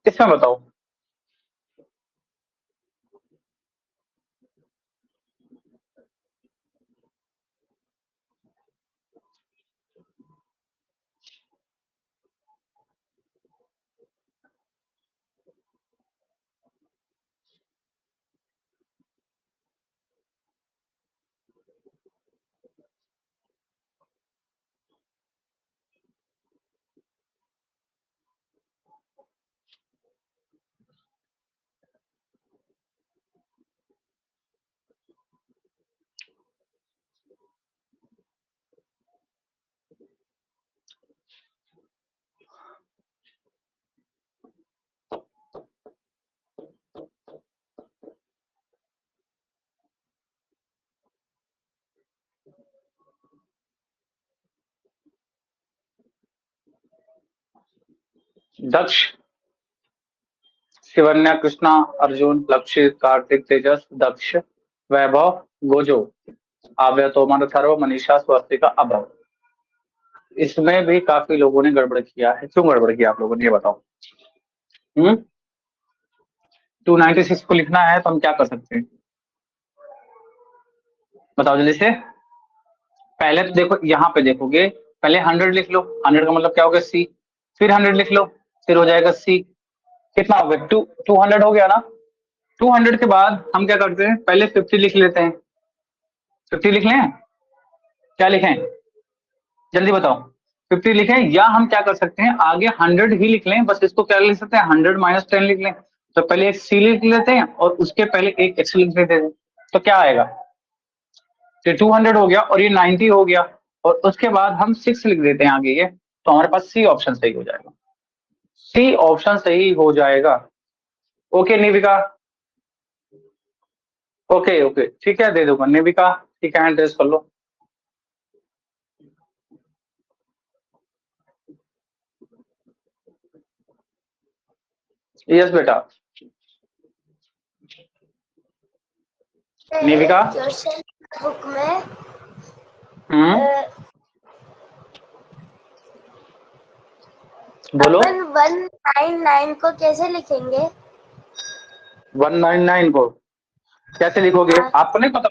इसमें बताओ। दक्ष, शिवन्या, कृष्णा, अर्जुन, लक्षित, कार्तिक, तेजस, दक्ष, वैभव, गोजो, आव्य, तोमर, थर्व, मनीषा, स्वस्तिका, अभव। इसमें भी काफी लोगों ने गड़बड़ किया है। क्यों गड़बड़ किया आप लोगों ने, ये बताओ। 296 को लिखना है तो हम क्या कर सकते हैं, बताओ जल्दी से। पहले तो देखो, यहाँ पे देखोगे, पहले 100 लिख लो। 100 का मतलब क्या होगा? सी। फिर 100 लिख लो, फिर हो जाएगा सी। कितना हो गया? 200 हो गया ना। 200 के बाद हम क्या करते हैं, पहले 50 लिख लेते हैं। 50 लिख लें, क्या लिखें, जल्दी बताओ। 50 लिखें, या हम क्या कर सकते हैं, आगे 100 ही लिख लें, बस इसको क्या लिख सकते हैं, 100 माइनस 10 लिख लें। तो पहले एक सी लिख लेते हैं और उसके पहले एक एक्स लिख देते हैं, तो क्या आएगा, ये 200 हो गया और ये 90 हो गया, और उसके बाद हम 6 लिख देते हैं आगे ये, तो हमारे पास सी ऑप्शन सही हो जाएगा। सी ऑप्शन सही हो जाएगा। ओके निविका, ओके ओके ठीक है, दे दूंगा निविका, ठीक है, हैंड रेस कर लो। यस बेटा। निविका क्वेश्चन बुक में बोलो। अपन 199 को कैसे लिखेंगे? 199 को कैसे लिखोगे, हाँ। आपको नहीं पता,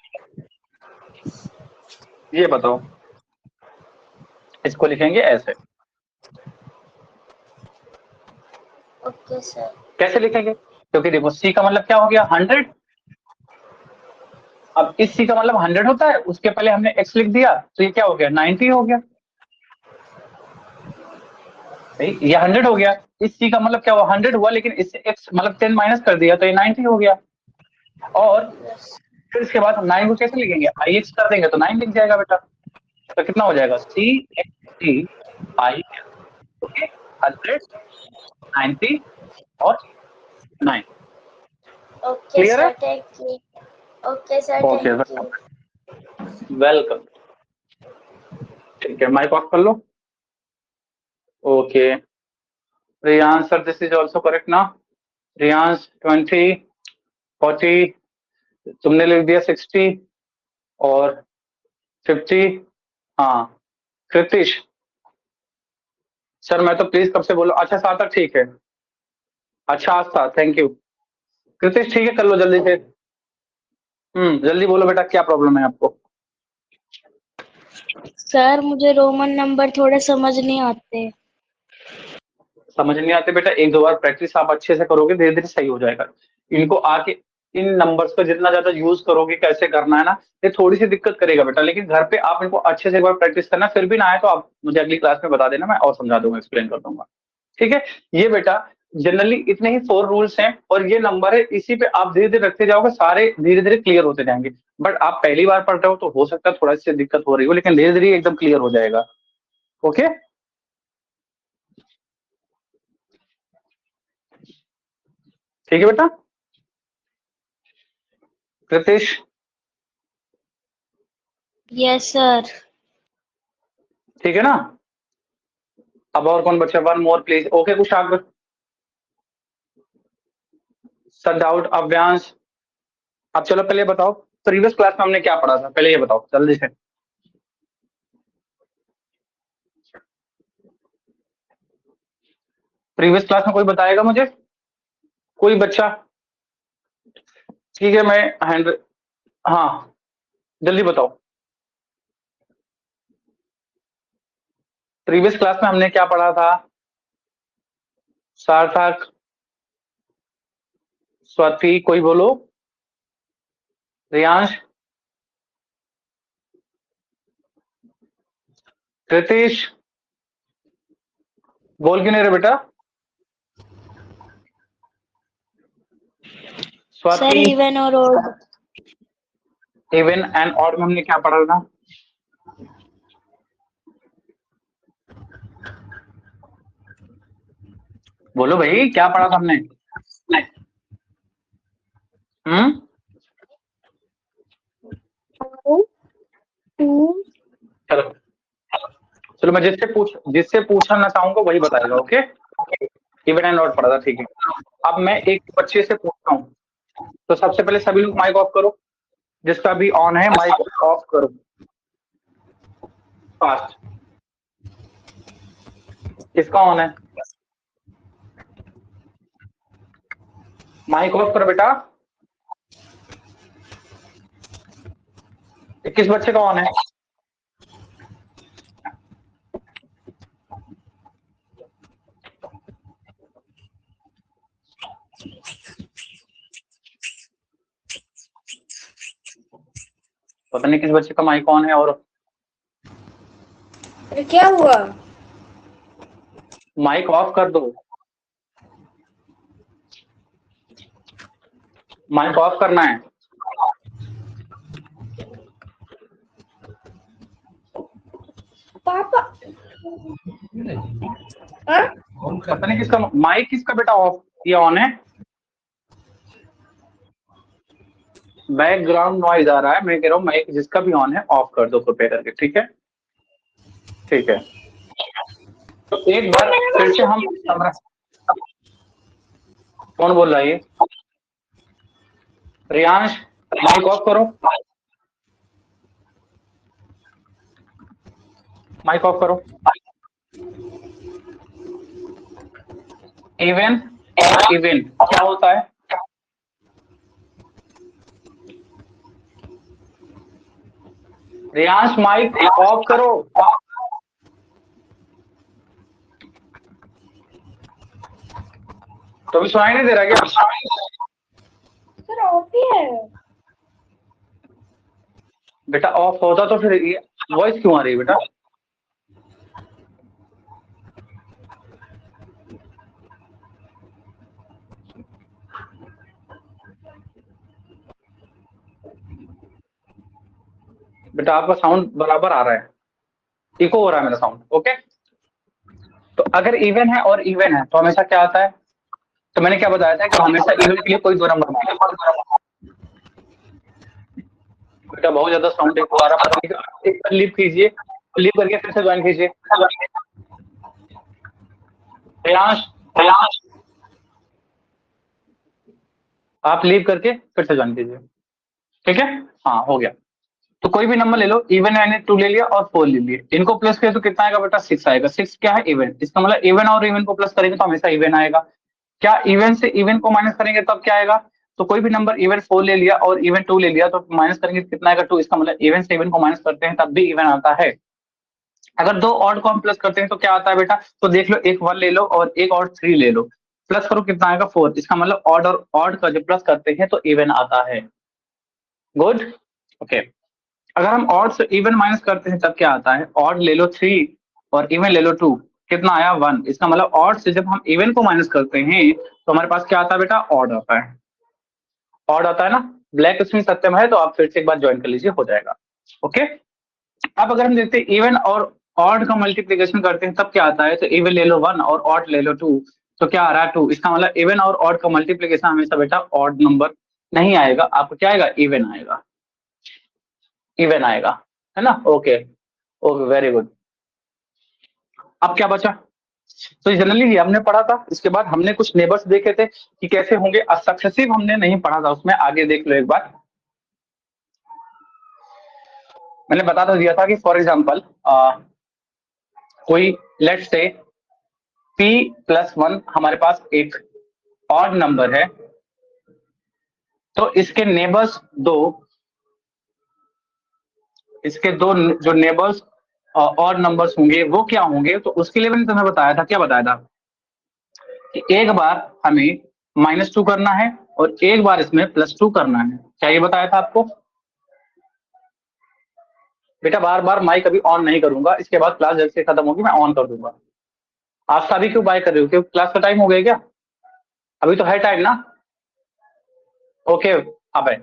ये बताओ। इसको लिखेंगे ऐसे। Okay sir. कैसे लिखेंगे, क्योंकि देखो सी का मतलब क्या हो गया, 100। अब इस सी का मतलब 100 होता है, उसके पहले हमने एक्स लिख दिया, तो ये क्या हो गया, 90 हो गया। ये 100 हो गया, इस सी का मतलब क्या हुआ, 100 हुआ, लेकिन इससे एक्स मतलब 10 माइनस कर दिया, तो ये 90 हो गया। और फिर इसके बाद हम 9 को कैसे लिखेंगे, आई एक्स कर देंगे तो 9 लिख जाएगा बेटा। तो कितना हो जाएगा, C X T I, okay, 100, 90 और 9। ओके क्लियर है? Sir, thank you. Okay sir, okay, thank you. Welcome. ठीक है, माइक ऑफ कर लो। Okay, Riyansh sir, this is also correct ना। रियांश 20, 40, तुमने लिख दिया 60 और 50। हाँ, कृतिश सर, मैं तो प्लीज कब से बोलो, अच्छा सार्थक ठीक है, अच्छा आस्था, थैंक यू। कृतिश ठीक है, कर लो जल्दी से। जल्दी बोलो बेटा, क्या प्रॉब्लम है आपको। सर मुझे रोमन नंबर थोड़े समझ नहीं आते। समझ नहीं आते बेटा, एक दो बार प्रैक्टिस आप अच्छे से करोगे, धीरे धीरे सही हो जाएगा। इनको आके इन नंबर्स को जितना ज्यादा यूज करोगे, कैसे करना है ना, ये थोड़ी सी दिक्कत करेगा बेटा, लेकिन घर पे आप इनको अच्छे से एक बार प्रैक्टिस करना, फिर भी ना आए तो आप मुझे अगली क्लास में बता देना, मैं और समझा दूंगा, एक्सप्लेन कर दूंगा। ठीक है, ये बेटा जनरली इतने ही 4 रूल्स हैं, और ये नंबर है, इसी पे आप धीरे धीरे रखते जाओगे, सारे धीरे धीरे क्लियर होते जाएंगे। बट आप पहली बार पढ़ रहे हो तो हो सकता है थोड़ा सी दिक्कत हो रही हो, लेकिन धीरे धीरे एकदम क्लियर हो जाएगा। ओके, ठीक है बेटा। Kritish, yes sir. ठीक है ना। अब और कौन बचा, one more please. Okay Kushagra, sir doubt, Avyansh. अब चलो पहले बताओ, प्रीवियस क्लास में हमने क्या पढ़ा था, पहले ये बताओ जल्दी से। प्रीवियस क्लास में कोई बताएगा मुझे, कोई बच्चा? ठीक है, मैं हैंड, हाँ जल्दी बताओ। प्रीवियस क्लास में हमने क्या पढ़ा था, सार्थक, स्वाति, कोई बोलो, रियांश, कृतिश, बोल क्यों नहीं रहे बेटा, सर स्वाति। इवन और ओड। इवन एंड ऑड में हमने क्या पढ़ा था, बोलो भाई, क्या पढ़ा था हमने। हम्म चलो चलो, मैं जिससे पूछना चाहूंगा वही बताएगा। ओके, इवन एंड ऑड पढ़ा था, ठीक है। अब मैं एक बच्चे से पूछता हूँ, तो सबसे पहले सभी लोग माइक ऑफ करो, जिसका भी ऑन है माइक ऑफ करो, फास्ट। किसका ऑन है, माइक ऑफ करो बेटा। किस बच्चे का ऑन है, पता नहीं किस बच्चे का माइक ऑन है और अरे क्या हुआ? माइक ऑफ कर दो, माइक ऑफ करना है। पापा हाँ? पता नहीं किसका माइक, किसका बेटा ऑफ या ऑन है? बैकग्राउंड नॉइज आ रहा है, मैं कह रहा हूँ माइक जिसका भी ऑन है ऑफ कर दो कृपया करके, ठीक है? ठीक है, तो एक बार फिर से हम कौन बोल रहा है ये? रियांश, माइक ऑफ करो, माइक ऑफ करो। इवन और इवेंट क्या होता है? रियांश माइक ऑफ करो। तो भी सुनाई नहीं दे रहा क्या? सर ऑफ ही है। बेटा ऑफ होता तो फिर ये वॉइस क्यों आ रही है बेटा? बेटा आपका साउंड बराबर आ रहा है, इको हो रहा है मेरा साउंड, ओके? तो अगर इवन है और इवन है तो हमेशा क्या आता है? तो मैंने क्या बताया था कि हमेशा इवन के लिए कोई दो नंबर मांगे। बेटा बहुत ज्यादा साउंड इको आ रहा है, एक लीव कीजिए, लीव करके फिर से ज्वाइन कीजिए। रियांश, आप लीव करके फिर से ज्वाइन कीजिए, ठीक है? हाँ हो गया। तो कोई भी नंबर ले लो, इवन मैंने 2 ले लिया और 4 ले लिए, इनको प्लस करें तो कितना आएगा बेटा? 6 आएगा। 6 क्या है? इवन। इसका मतलब इवन और इवन को प्लस करेंगे तो हमेशा इवन आएगा। क्या इवन से इवन को माइनस करेंगे तब क्या आएगा? तो कोई भी नंबर इवन 4 ले लिया और इवन 2 ले लिया तो माइनस करेंगे तो कितना आएगा? 2। इसका मतलब इवन से इवन को माइनस करते हैं तब भी इवन आता है। अगर दो ऑड को हम प्लस करते हैं तो क्या आता है बेटा? तो देख लो, एक 1 ले लो और एक और 3 ले लो, प्लस करो कितना आएगा? 4। इसका मतलब ऑड और ऑड का जब प्लस करते हैं तो इवन आता है। Good, okay. अगर हम ऑड से इवन माइनस करते हैं तब क्या आता है? ऑड ले लो 3 और इवन ले लो 2, कितना आया? 1। इसका मतलब ऑड से जब हम इवन को माइनस करते हैं तो हमारे पास क्या आता है बेटा? ऑड आता है। ऑड आता है ना? ब्लैक स्क्रीन सत्यम है, तो आप फिर से एक बार ज्वाइन कर लीजिए, हो जाएगा, ओके? अब अगर हम देखते हैं इवन और ऑड का मल्टीप्लीकेशन करते हैं तब क्या आता है? तो इवन ले लो 1 और ऑड ले लो 2, तो क्या आ रहा है? 2। इसका मतलब इवन और ऑड का मल्टीप्लीकेशन हमेशा बेटा ऑड नंबर नहीं आएगा, आपको क्या आएगा? इवन आएगा, इवन आएगा, है ना? Okay okay, very good. अब क्या बचा? तो जनरली ये हमने पढ़ा था, इसके बाद हमने कुछ नेबर्स देखे थे कि कैसे होंगे। सक्सेसिव हमने नहीं पढ़ा था, उसमें आगे देख लो एक बार। मैंने बता तो दिया था कि फॉर एग्जाम्पल कोई लेट्स से p+1 हमारे पास एक ऑड नंबर है, तो इसके नेबर्स दो, इसके दो जो नेबर्स ऑड नंबर्स होंगे वो क्या होंगे? तो उसके लिए मैंने तुम्हें बताया था, क्या बताया था? कि एक बार हमें -2 करना है और एक बार इसमें +2 करना है। क्या ये बताया था आपको? बेटा बार बार माइक अभी ऑन नहीं करूंगा, इसके बाद क्लास जब से खत्म होगी मैं ऑन कर दूंगा। आप सभी क्यों बाय कर रहे हो? क्योंकि क्लास का टाइम हो गया क्या? अभी तो है टाइम ना? ओके, अब है।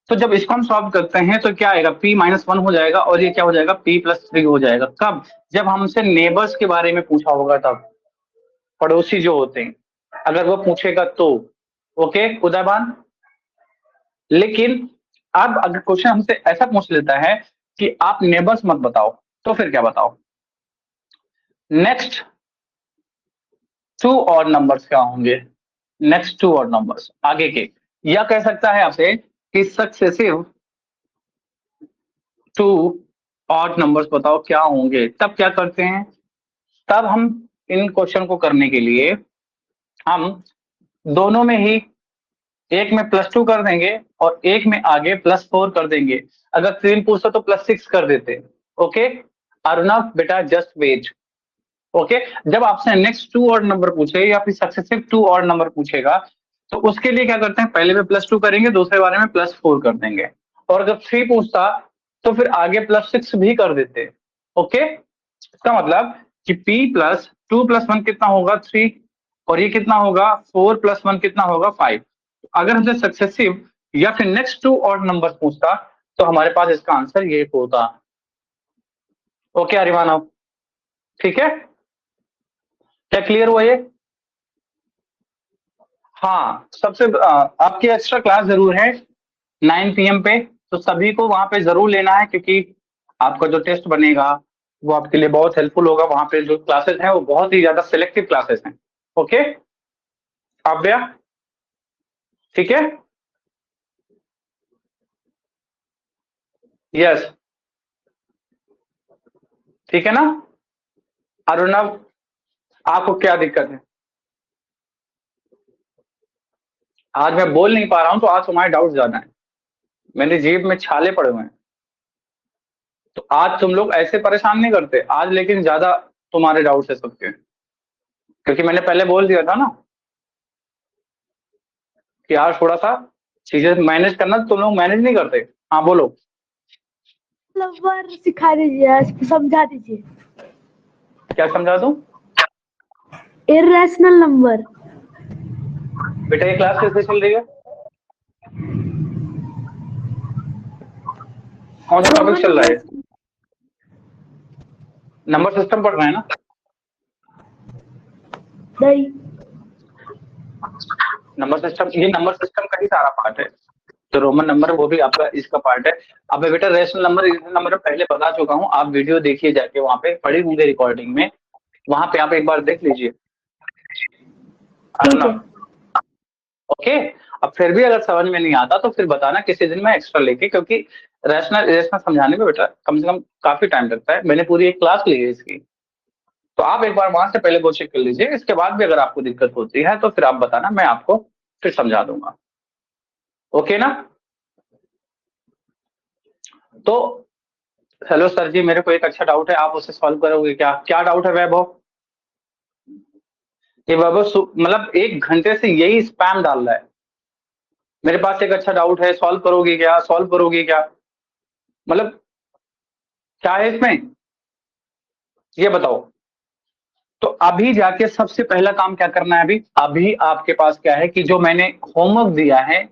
तो जब इसको हम सॉल्व करते हैं तो क्या आएगा? p-1 हो जाएगा और ये क्या हो जाएगा? p+3 हो जाएगा। कब? जब हमसे नेबर्स के बारे में पूछा होगा तब, पड़ोसी जो होते हैं, अगर वो पूछेगा तो। ओके उदयबान, लेकिन अब अगर क्वेश्चन हमसे ऐसा पूछ लेता है कि आप नेबर्स मत बताओ, तो फिर क्या बताओ? नेक्स्ट 2 ऑड नंबर्स क्या होंगे? नेक्स्ट 2 ऑड नंबर्स आगे के, या कह सकता है आपसे कि सक्सेसिव 2 ऑड नंबर्स बताओ क्या होंगे। तब क्या करते हैं? तब हम इन क्वेश्चन को करने के लिए हम दोनों में ही, एक में +2 कर देंगे और एक में आगे +4 कर देंगे। अगर 3 पूछता तो +6 कर देते। ओके अरुणव बेटा जस्ट वेट। ओके जब आपसे नेक्स्ट 2 ऑड नंबर पूछे या फिर सक्सेसिव 2 ऑड नंबर पूछेगा तो उसके लिए क्या करते हैं? पहले में +2 करेंगे, दूसरे बारे में +4 कर देंगे। और अगर 3 पूछता तो फिर आगे +6 भी कर देते। ओके, इसका मतलब कि p + 2 + 1 कितना होगा 3, और ये कितना होगा 4 + 1 कितना होगा 5। अगर हमसे सक्सेसिव या फिर नेक्स्ट टू ऑड नंबर पूछता तो हमारे पास इसका आंसर ये होता। ओके आर्यमानव, ठीक है, क्या क्लियर हुआ ये? हाँ, सबसे आपकी एक्स्ट्रा क्लास जरूर है 9 PM पे, तो सभी को वहां पे जरूर लेना है, क्योंकि आपका जो टेस्ट बनेगा वो आपके लिए बहुत हेल्पफुल होगा। वहां पे जो क्लासेस हैं वो बहुत ही ज्यादा सिलेक्टिव क्लासेस हैं। ओके आव्या, ठीक है, यस, ठीक है ना। अरुणव, आपको क्या दिक्कत है? आज मैं बोल नहीं पा रहा हूं तो आज तुम्हारे डाउट ज्यादा है, मेरी जेब में छाले पड़े हुए हैं, तो आज तुम लोग ऐसे परेशान नहीं करते आज, लेकिन ज्यादा तुम्हारे डाउट है सबके, क्योंकि मैंने पहले बोल दिया था ना कि यार थोड़ा सा चीजें मैनेज करना, तुम लोग मैनेज नहीं करते। हाँ बोलो। नंबर सिखा दीजिए, समझा दीजिए। क्या समझा दूं? Irrational number. बेटा ये क्लास कैसे चल रही है? कौन सा टॉपिक चल रहा है? नंबर सिस्टम पढ़ रहे हैं ना? नहीं, नंबर सिस्टम, ये नंबर सिस्टम का ही सारा पार्ट है, तो रोमन नंबर वो भी आपका इसका पार्ट है। अब बेटा रेशनल नंबर, इरेशनल नंबर पहले बता चुका हूँ, आप वीडियो देखिए जाके, वहां पे पड़ी होंगे रिकॉर्डिंग में, वहां पे आप एक बार देख लीजिए। ठीक है। ओके, अब फिर भी अगर समझ में नहीं आता तो फिर बताना किसी दिन मैं एक्स्ट्रा लेके, क्योंकि रैशनल इरेशनल समझाने में बेटा कम से कम काफी टाइम लगता है, मैंने पूरी एक क्लास ली है इसकी, तो आप एक बार वहां से पहले वो चेक कर लीजिए। इसके बाद भी अगर आपको दिक्कत होती है तो फिर आप बताना, मैं आपको फिर समझा दूंगा। ओके ना? तो हेलो सर जी, मेरे को एक अच्छा डाउट है, आप उसे सॉल्व करोगे क्या? क्या डाउट है वैभव? ये वैभव मतलब 1 घंटे से यही स्पैम डाल रहा है, मेरे पास एक अच्छा डाउट है, सॉल्व करोगे क्या, सॉल्व करोगे क्या, मतलब क्या है इसमें, ये बताओ। तो अभी जाके सबसे पहला काम क्या करना है? अभी अभी आपके पास क्या है कि जो मैंने होमवर्क दिया है,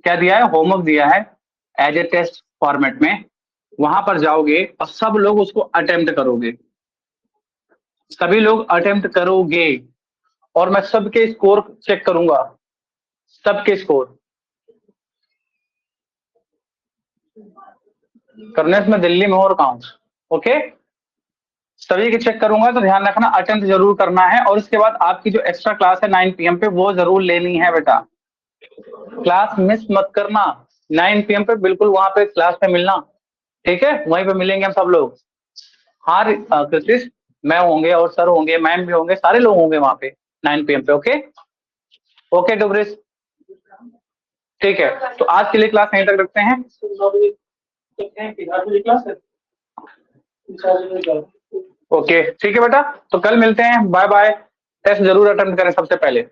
क्या दिया है? होमवर्क दिया है एज ए टेस्ट फॉर्मेट में, वहां पर जाओगे और सब लोग उसको अटेम्प्ट करोगे, सभी लोग अटेम्प्ट करोगे, और मैं सबके स्कोर चेक करूंगा, सबके स्कोर करने में दिल्ली में और काउंट। ओके, सभी के चेक करूंगा, तो ध्यान रखना अटेम्प्ट जरूर करना है। और उसके बाद आपकी जो एक्स्ट्रा क्लास है 9 PM पे वो जरूर लेनी है बेटा, क्लास मिस मत करना। 9 PM पे बिल्कुल वहां पे क्लास पे मिलना, ठीक है, वहीं पे मिलेंगे हम सब लोग। हाँ कृतिश, मैं होंगे और सर होंगे, मैम भी होंगे, सारे लोग होंगे वहां पे 9 PM पे। ओके ओके डुब्रिस, ठीक है, तो आज के लिए क्लास यहीं तक रखते हैं। ओके ठीक है बेटा, तो कल मिलते हैं, बाय बाय। टेस्ट जरूर अटेम्प्ट करें सबसे पहले।